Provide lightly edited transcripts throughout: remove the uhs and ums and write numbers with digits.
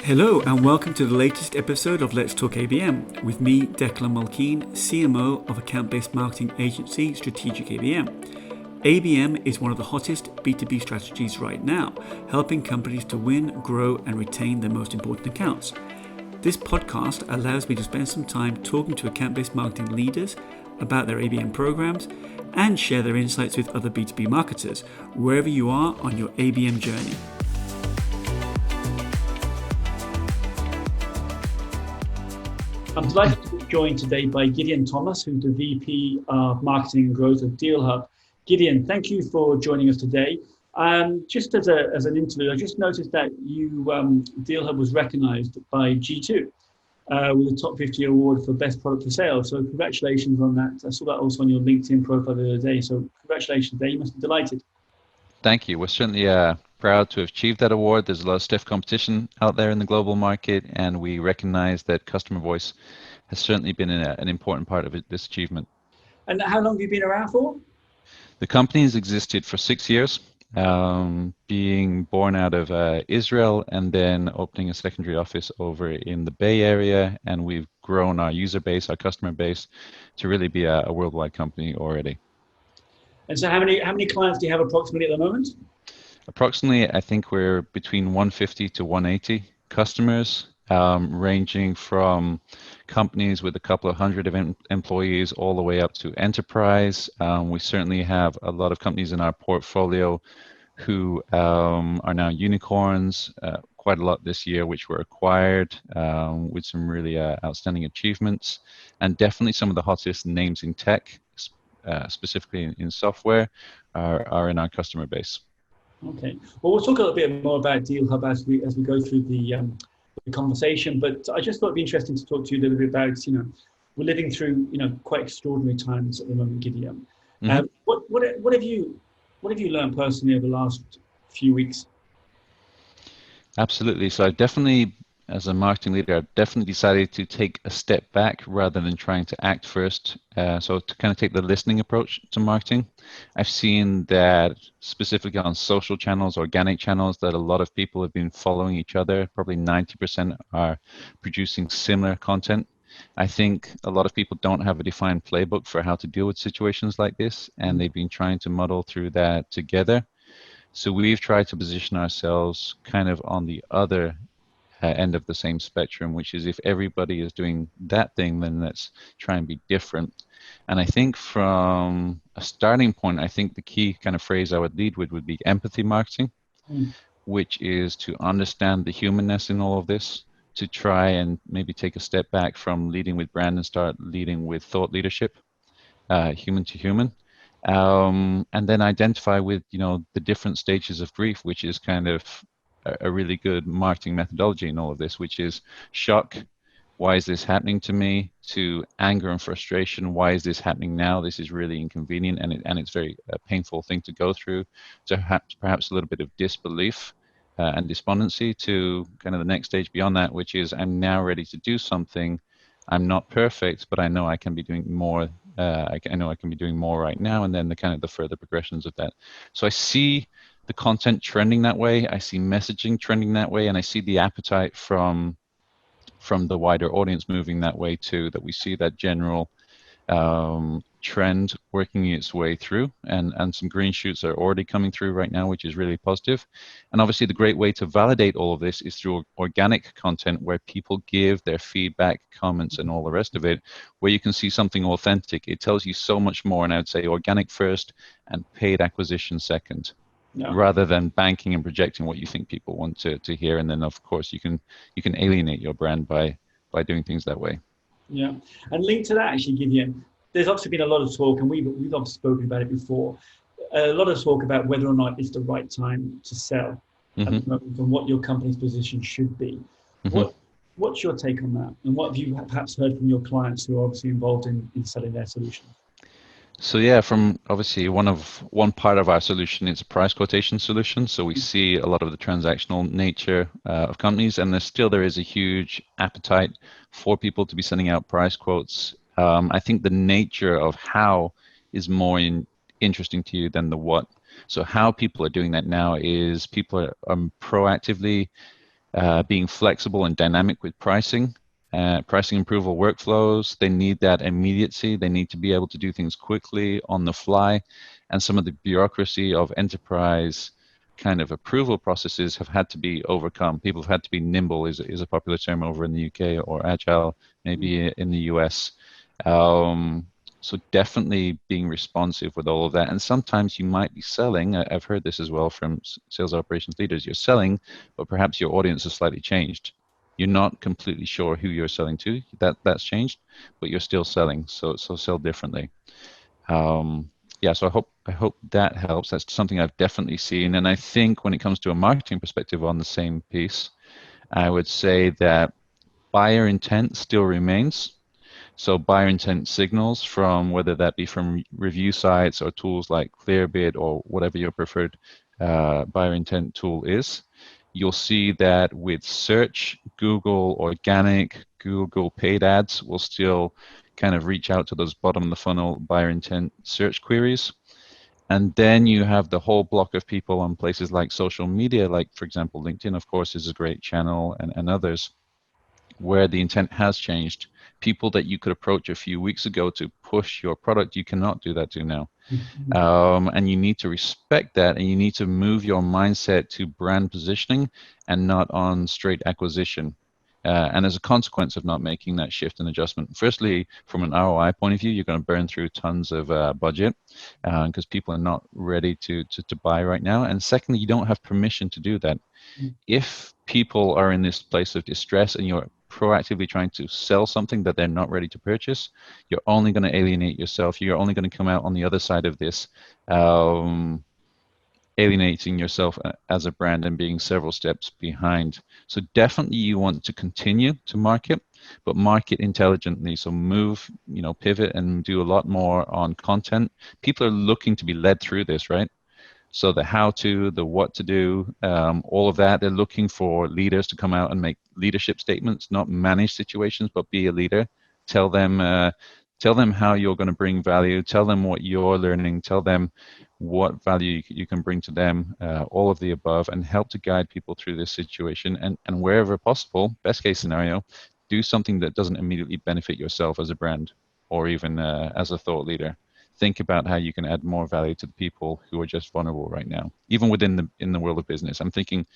Hello and welcome to the latest episode of Let's Talk ABM with me, Declan Mulkeen, CMO of account-based marketing agency Strategic ABM. ABM is one of the hottest B2B strategies right now, helping companies to win, grow and retain their most important accounts. This podcast allows me to spend some time talking to account-based marketing leaders about their ABM programs and share their insights with other B2B marketers, wherever you are on your ABM journey. I'm delighted to be joined today by Gideon Thomas, who's the VP of Marketing and Growth at DealHub. Gideon, thank you for joining us today. Just as an interlude, I just noticed that DealHub was recognized by G2 with a top 50 award for best product for sales. So congratulations on that. I saw that also on your LinkedIn profile the other day. So congratulations there. You must be delighted. Thank you. We're certainly proud to have achieved that award. There's a lot of stiff competition out there in the global market, and we recognize that customer voice has certainly been an important part of this achievement. And how long have you been around for? The company has existed for 6 years, being born out of Israel and then opening a secondary office over in the Bay Area, and we've grown our user base, our customer base, to really be a worldwide company already. And so how many clients do you have approximately at the moment? Approximately, I think we're between 150 to 180 customers, ranging from companies with a couple of hundred of employees all the way up to enterprise. We certainly have a lot of companies in our portfolio who are now unicorns, quite a lot this year, which were acquired with some really outstanding achievements, and definitely some of the hottest names in tech, specifically in software, are in our customer base. Okay. Well, we'll talk a little bit more about DealHub as we go through the conversation. But I just thought it'd be interesting to talk to you a little bit about, we're living through, quite extraordinary times at the moment, Gideon. Mm-hmm. What have you learned personally over the last few weeks? Absolutely. So I definitely, as a marketing leader, I've definitely decided to take a step back rather than trying to act first. So to kind of take the listening approach to marketing. I've seen that specifically on social channels, organic channels, that a lot of people have been following each other. Probably 90% are producing similar content. I think a lot of people don't have a defined playbook for how to deal with situations like this, and they've been trying to muddle through that together. So we've tried to position ourselves kind of on the other end of the same spectrum, which is if everybody is doing that thing, then let's try and be different. And I think from a starting point, I think the key kind of phrase I would lead with would be empathy marketing, which is to understand the humanness in all of this, to try and maybe take a step back from leading with brand and start leading with thought leadership, human to human. And then identify with, the different stages of grief, which is kind of a really good marketing methodology in all of this, which is shock, why is this happening to me, to anger and frustration, why is this happening now, this is really inconvenient, and it's very painful thing to go through, to perhaps a little bit of disbelief and despondency, to kind of the next stage beyond that, which is I'm now ready to do something. I'm not perfect, but I know I can be doing more. I know I can be doing more right now, and then the kind of the further progressions of that. So I see the content trending that way, I see messaging trending that way, and I see the appetite from the wider audience moving that way too, that we see that general trend working its way through, and some green shoots are already coming through right now, which is really positive. And obviously the great way to validate all of this is through organic content, where people give their feedback, comments, and all the rest of it, where you can see something authentic. It tells you so much more, and I would say organic first and paid acquisition second. Yeah. Rather than banking and projecting what you think people want to hear, and then of course you can alienate your brand by doing things that way. Yeah, and linked to that, actually, Gideon, there's obviously been a lot of talk, and we've obviously spoken about it before. A lot of talk about whether or not it's the right time to sell at the moment, and what your company's position should be. What's your take on that, and what have you perhaps heard from your clients who are obviously involved in selling their solutions? So yeah, from obviously one part of our solution is a price quotation solution. So we see a lot of the transactional nature of companies, and there is a huge appetite for people to be sending out price quotes. I think the nature of how is more interesting to you than the what. So how people are doing that now is people are proactively being flexible and dynamic with pricing, pricing approval workflows. They need that immediacy. They need to be able to do things quickly on the fly. And some of the bureaucracy of enterprise kind of approval processes have had to be overcome. People have had to be nimble is a popular term over in the UK, or agile maybe in the US. So definitely being responsive with all of that. And sometimes you might be selling, I've heard this as well from sales operations leaders, you're selling, but perhaps your audience has slightly changed. You're not completely sure who you're selling to. That's changed, but you're still selling. So sell differently. Yeah, so I hope that helps. That's something I've definitely seen. And I think when it comes to a marketing perspective on the same piece, I would say that buyer intent still remains. So buyer intent signals, from whether that be from review sites or tools like Clearbit or whatever your preferred buyer intent tool is. You'll see that with search, Google organic, Google paid ads will still kind of reach out to those bottom of the funnel buyer intent search queries. And then you have the whole block of people on places like social media, like, for example, LinkedIn, of course, is a great channel, and others, where the intent has changed. People that you could approach a few weeks ago to push your product, you cannot do that to now. And you need to respect that, and you need to move your mindset to brand positioning and not on straight acquisition. And as a consequence of not making that shift and adjustment, firstly, from an ROI point of view, you're going to burn through tons of budget because people are not ready to buy right now. And secondly, you don't have permission to do that. If people are in this place of distress and you're proactively trying to sell something that they're not ready to purchase, you're only going to alienate yourself. You're only going to come out on the other side of this alienating yourself as a brand and being several steps behind. So definitely you want to continue to market, but market intelligently. So move, pivot and do a lot more on content. People are looking to be led through this, right? So the how to, the what to do, all of that, they're looking for leaders to come out and make leadership statements, not manage situations, but be a leader. Tell them how you're going to bring value. Tell them what you're learning. Tell them what value you can bring to them, all of the above, and help to guide people through this situation. And wherever possible, best case scenario, do something that doesn't immediately benefit yourself as a brand or even as a thought leader. Think about how you can add more value to the people who are just vulnerable right now, even within the world of business. I'm thinking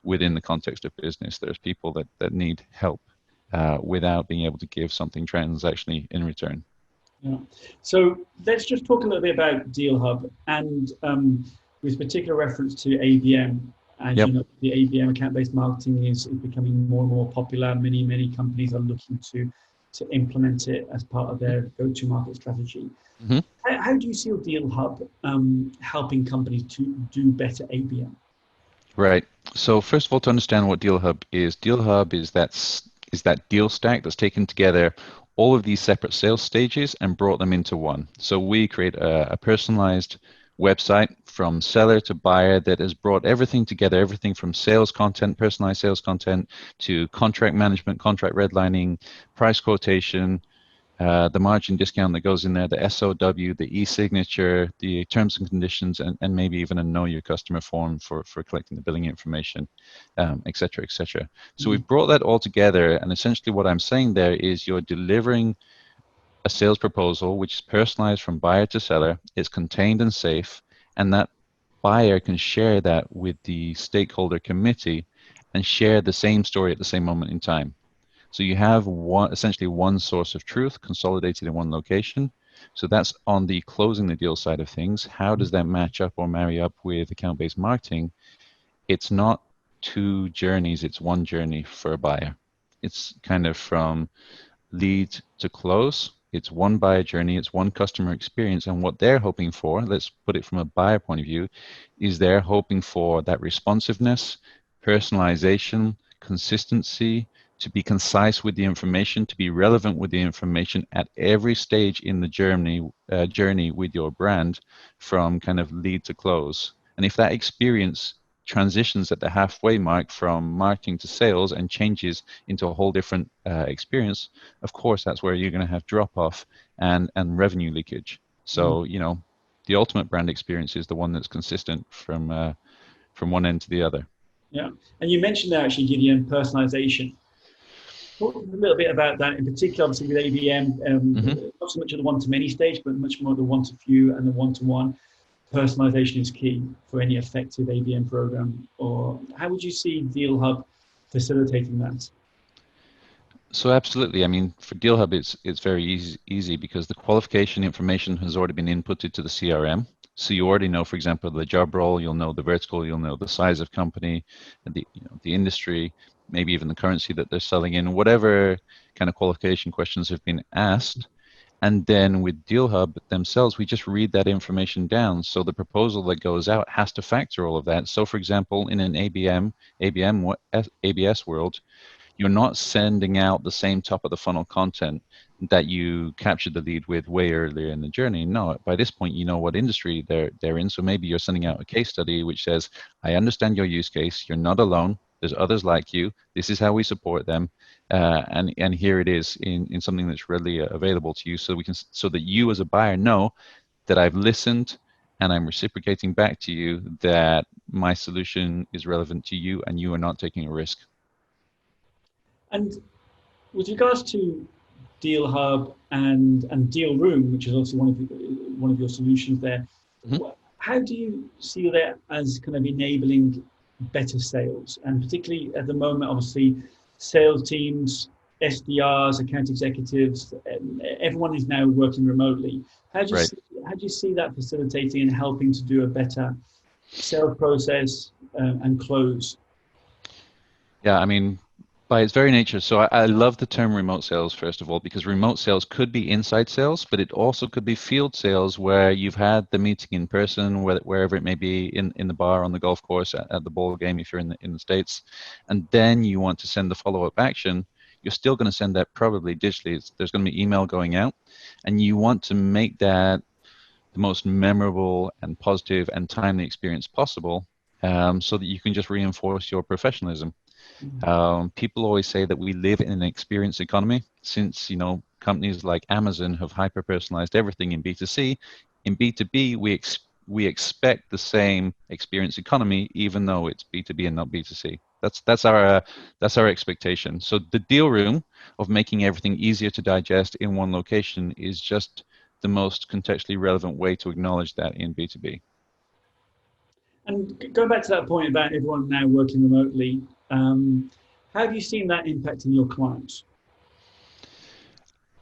within the context of business, there's people that need help without being able to give something transactionally in return. Yeah. So let's just talk a little bit about DealHub, and with particular reference to ABM. As Yep. you know, the ABM, account-based marketing, is becoming more and more popular. Many companies are looking to implement it as part of their go-to-market strategy. Mm-hmm. How do you see DealHub helping companies to do better ABM? Right. So first of all, to understand what DealHub is that deal stack that's taken together all of these separate sales stages and brought them into one. So we create a personalized website from seller to buyer that has brought everything together, everything from sales content, personalized sales content, to contract management, contract redlining, price quotation, the margin discount that goes in there, the SOW, the e-signature, the terms and conditions, and maybe even a know your customer form for collecting the billing information, et cetera, et cetera. So we've brought that all together, and essentially what I'm saying there is you're delivering a sales proposal which is personalized from buyer to seller, it's contained and safe, and that buyer can share that with the stakeholder committee and share the same story at the same moment in time. So you have essentially one source of truth consolidated in one location. So that's on the closing the deal side of things. How does that match up or marry up with account-based marketing? It's not two journeys, it's one journey for a buyer. It's kind of from lead to close. It's one buyer journey, it's one customer experience, and what they're hoping for, let's put it from a buyer point of view, is they're hoping for that responsiveness, personalization, consistency, to be concise with the information, to be relevant with the information at every stage in the journey with your brand, from kind of lead to close. And if that experience transitions at the halfway mark from marketing to sales and changes into a whole different experience, of course, that's where you're going to have drop off and revenue leakage. So, the ultimate brand experience is the one that's consistent from one end to the other. Yeah. And you mentioned there actually, Gideon, personalization. Talk a little bit about that in particular, obviously with ABM, Hmm. not so much of the one-to-many stage, but much more the one-to-few and the one-to-one. Personalization is key for any effective ABM program. Or how would you see DealHub facilitating that? So absolutely. I mean, for DealHub, it's very easy because the qualification information has already been inputted to the CRM. So you already know, for example, the job role, you'll know the vertical, you'll know the size of company, the industry, maybe even the currency that they're selling in, whatever kind of qualification questions have been asked. And then with DealHub themselves, we just read that information down. So the proposal that goes out has to factor all of that. So for example, in an ABS world, you're not sending out the same top of the funnel content that you captured the lead with way earlier in the journey. No, by this point, you know what industry they're in. So maybe you're sending out a case study which says, I understand your use case. You're not alone. There's others like you. This is how we support them. And here it is in something that's readily available to you, so that you as a buyer know that I've listened and I'm reciprocating back to you that my solution is relevant to you and you are not taking a risk. And with regards to Deal Hub and Deal Room, which is also one of your solutions there, Mhm. how do you see that as kind of enabling better sales? And particularly at the moment, obviously, sales teams, SDRs, account executives, everyone is now working remotely. Right. How do you see that facilitating and helping to do a better sales process and close? Yeah, I mean, by its very nature, so I love the term remote sales, first of all, because remote sales could be inside sales, but it also could be field sales where you've had the meeting in person, wherever it may be, in the bar, on the golf course, at the ball game, if you're in the States, and then you want to send the follow-up action. You're still going to send that probably digitally. There's going to be email going out, and you want to make that the most memorable and positive and timely experience possible, so that you can just reinforce your professionalism. People always say that we live in an experience economy. Since companies like Amazon have hyper personalized everything in B2C, in B2B we expect the same experience economy, even though it's B2B and not B2C. That's our expectation. So the deal room of making everything easier to digest in one location is just the most contextually relevant way to acknowledge that in B2B. And going back to that point about everyone now working remotely, how have you seen that impacting your clients?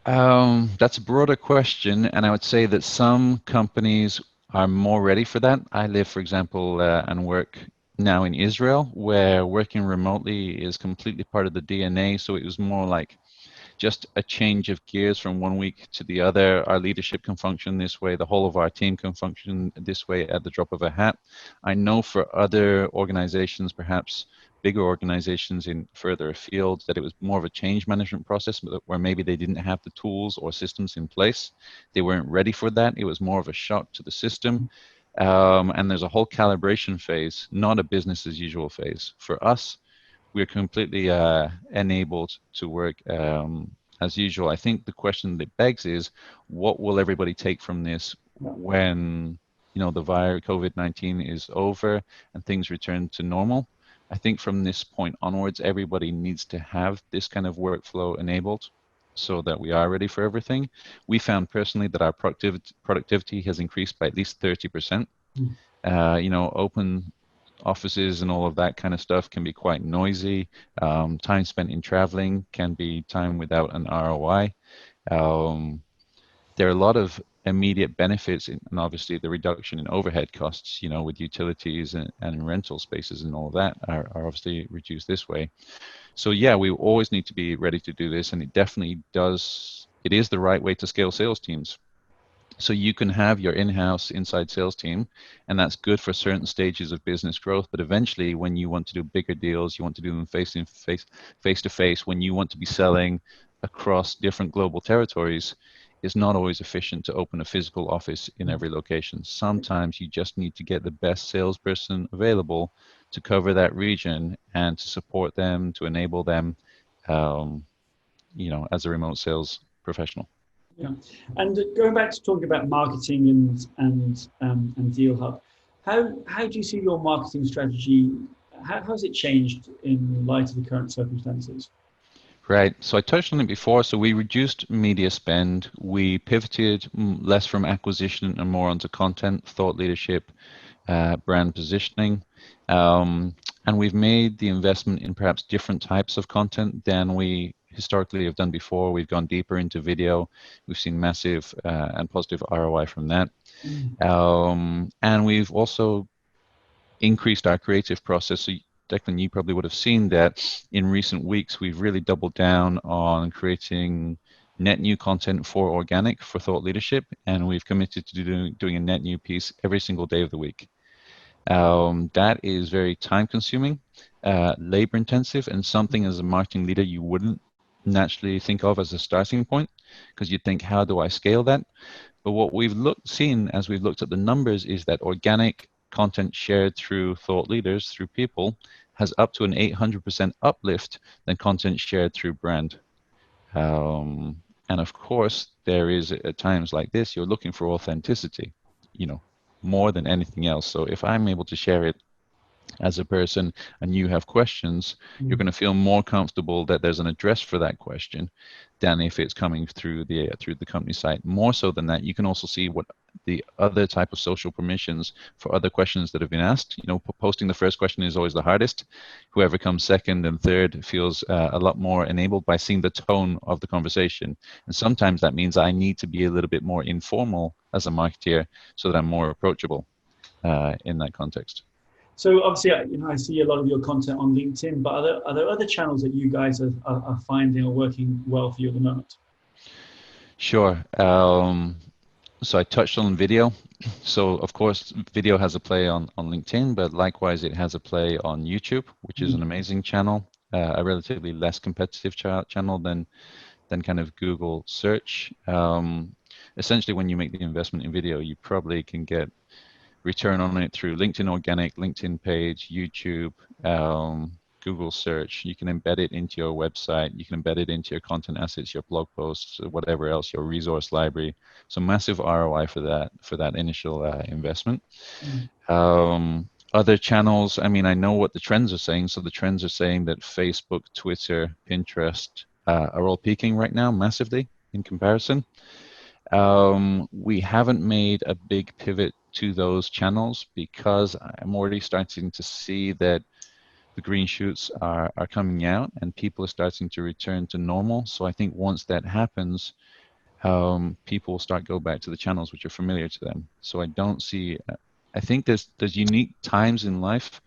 That's a broader question, and I would say that some companies are more ready for that. I live, for example, and work now in Israel, where working remotely is completely part of the DNA. So it was more like just a change of gears from one week to the other. Our leadership can function this way. The whole of our team can function this way at the drop of a hat. I know for other organizations, perhaps bigger organizations in further afield, that it was more of a change management process where maybe they didn't have the tools or systems in place. They weren't ready for that. It was more of a shock to the system. And there's a whole calibration phase, not a business as usual phase. For us, we're completely enabled to work as usual. I think the question that begs is, what will everybody take from this when the virus COVID-19 is over and things return to normal? I think from this point onwards, everybody needs to have this kind of workflow enabled so that we are ready for everything. We found personally that our productivity has increased by at least 30%. Open offices and all of that kind of stuff can be quite noisy. Time spent in traveling can be time without an ROI. There are a lot of immediate benefits, and obviously the reduction in overhead costs, with utilities and rental spaces and all of that are obviously reduced this way. So yeah, we always need to be ready to do this, and it definitely does. It is the right way to scale sales teams. So you can have your in-house inside sales team, and that's good for certain stages of business growth. But eventually, when you want to do bigger deals, you want to do them face to face, when you want to be selling across different global territories, it's not always efficient to open a physical office in every location. Sometimes you just need to get the best salesperson available to cover that region and to support them, to enable them, um, as a remote sales professional. Yeah, and going back to talking about marketing and DealHub, how do you see your marketing strategy how has it changed in light of the current circumstances? Right. So I touched on it before. So we reduced media spend. We pivoted less from acquisition and more onto content, thought leadership, brand positioning. And we've made the investment in perhaps different types of content than we historically have done before. We've gone deeper into video. We've seen massive and positive ROI from that. Mm. And we've also increased our creative process. So, Declan, you probably would have seen that in recent weeks, we've really doubled down on creating net new content for organic, for thought leadership, and we've committed to doing a net new piece every single day of the week. That is very time consuming, labor intensive, and something as a marketing leader you wouldn't naturally think of as a starting point, because you'd think, how do I scale that? But what we've seen as we've looked at the numbers is that organic content shared through thought leaders, through people, has up to an 800% uplift than content shared through brand. And of course, there is at times like this, you're looking for authenticity, you know, more than anything else. So if I'm able to share it as a person and you have questions, you're going to feel more comfortable that there's an address for that question than if it's coming through the company site. More so than that, you can also see what the other type of social permissions for other questions that have been asked. You know, posting the first question is always the hardest. Whoever comes second and third feels a lot more enabled by seeing the tone of the conversation. And sometimes that means I need to be a little bit more informal as a marketeer so that I'm more approachable in that context. So obviously, I see a lot of your content on LinkedIn, but are there other channels that you guys are finding or working well for you at the moment? Sure. So I touched on video. So of course, video has a play on LinkedIn, but likewise, it has a play on YouTube, which is an amazing channel, a relatively less competitive channel than kind of Google search. Essentially, when you make the investment in video, you probably can get return on it through LinkedIn organic, LinkedIn page, YouTube, Google search. You can embed it into your website. You can embed it into your content assets, your blog posts, whatever else, your resource library. So massive ROI for that initial investment. Other channels, I mean, I know what the trends are saying. So the trends are saying that Facebook, Twitter, Pinterest are all peaking right now massively in comparison. We haven't made a big pivot to those channels because I'm already starting to see that the green shoots are coming out and people are starting to return to normal. So I think once that happens, people will start go back to the channels which are familiar to them. So I don't see. I think there's unique times in life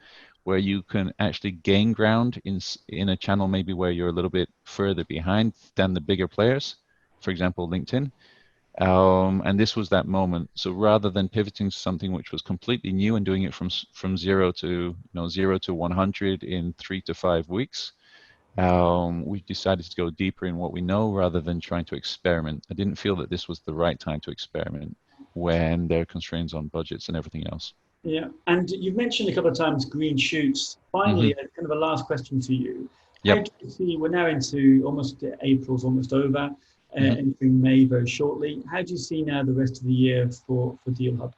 where you can actually gain ground in a channel maybe where you're a little bit further behind than the bigger players. For example, LinkedIn. And this was that moment. So rather than pivoting to something which was completely new and doing it from zero to 100 in 3 to 5 weeks, we decided to go deeper in what we know rather than trying to experiment. I didn't feel that this was the right time to experiment when there are constraints on budgets and everything else. Yeah, and you've mentioned a couple of times green shoots. Finally, kind of a last question for you. How Yep. do you see, we're now into almost April's almost over, entering May very shortly. How do you see now the rest of the year for DealHub?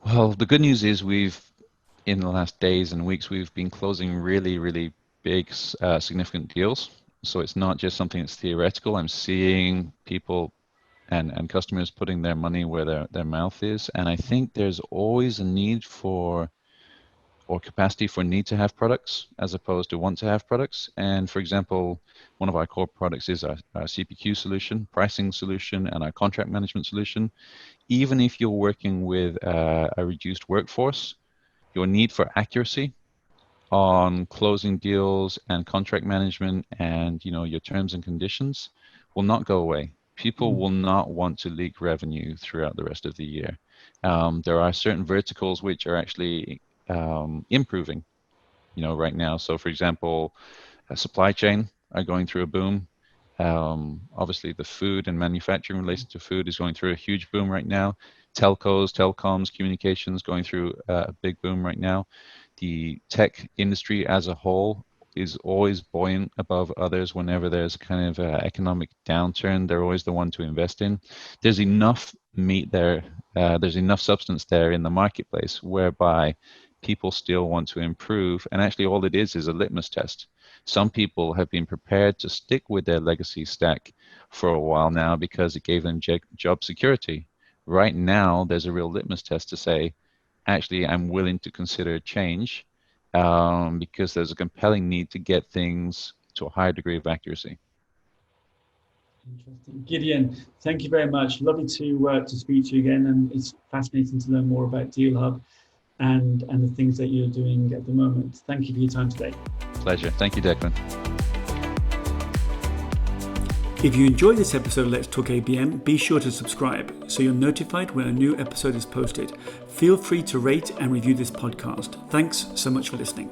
Well, the good news is in the last days and weeks, we've been closing really, really big, significant deals. So it's not just something that's theoretical. I'm seeing people and customers putting their money where their mouth is. And I think there's always a need for or capacity for need to have products as opposed to want to have products. And for example, one of our core products is our CPQ solution, pricing solution, and our contract management solution. Even if you're working with a reduced workforce, your need for accuracy on closing deals and contract management and your terms and conditions will not go away. People will not want to leak revenue throughout the rest of the year. There are certain verticals which are actually improving, right now. So, for example, supply chain are going through a boom. Obviously, the food and manufacturing related to food is going through a huge boom right now. Telecoms, communications going through a big boom right now. The tech industry as a whole is always buoyant above others whenever there's kind of economic downturn. They're always the one to invest in. There's enough meat there. There's enough substance there in the marketplace whereby people still want to improve. And actually all it is a litmus test. Some people have been prepared to stick with their legacy stack for a while now because it gave them job security. Right now, there's a real litmus test to say, actually, I'm willing to consider change because there's a compelling need to get things to a higher degree of accuracy. Interesting. Gideon, thank you very much. Lovely to speak to you again, and it's fascinating to learn more about DealHub and the things that you're doing at the moment. Thank you for your time today. Pleasure. Thank you, Declan. If you enjoyed this episode of Let's Talk ABM, be sure to subscribe so you're notified when a new episode is posted. Feel free to rate and review this podcast. Thanks so much for listening.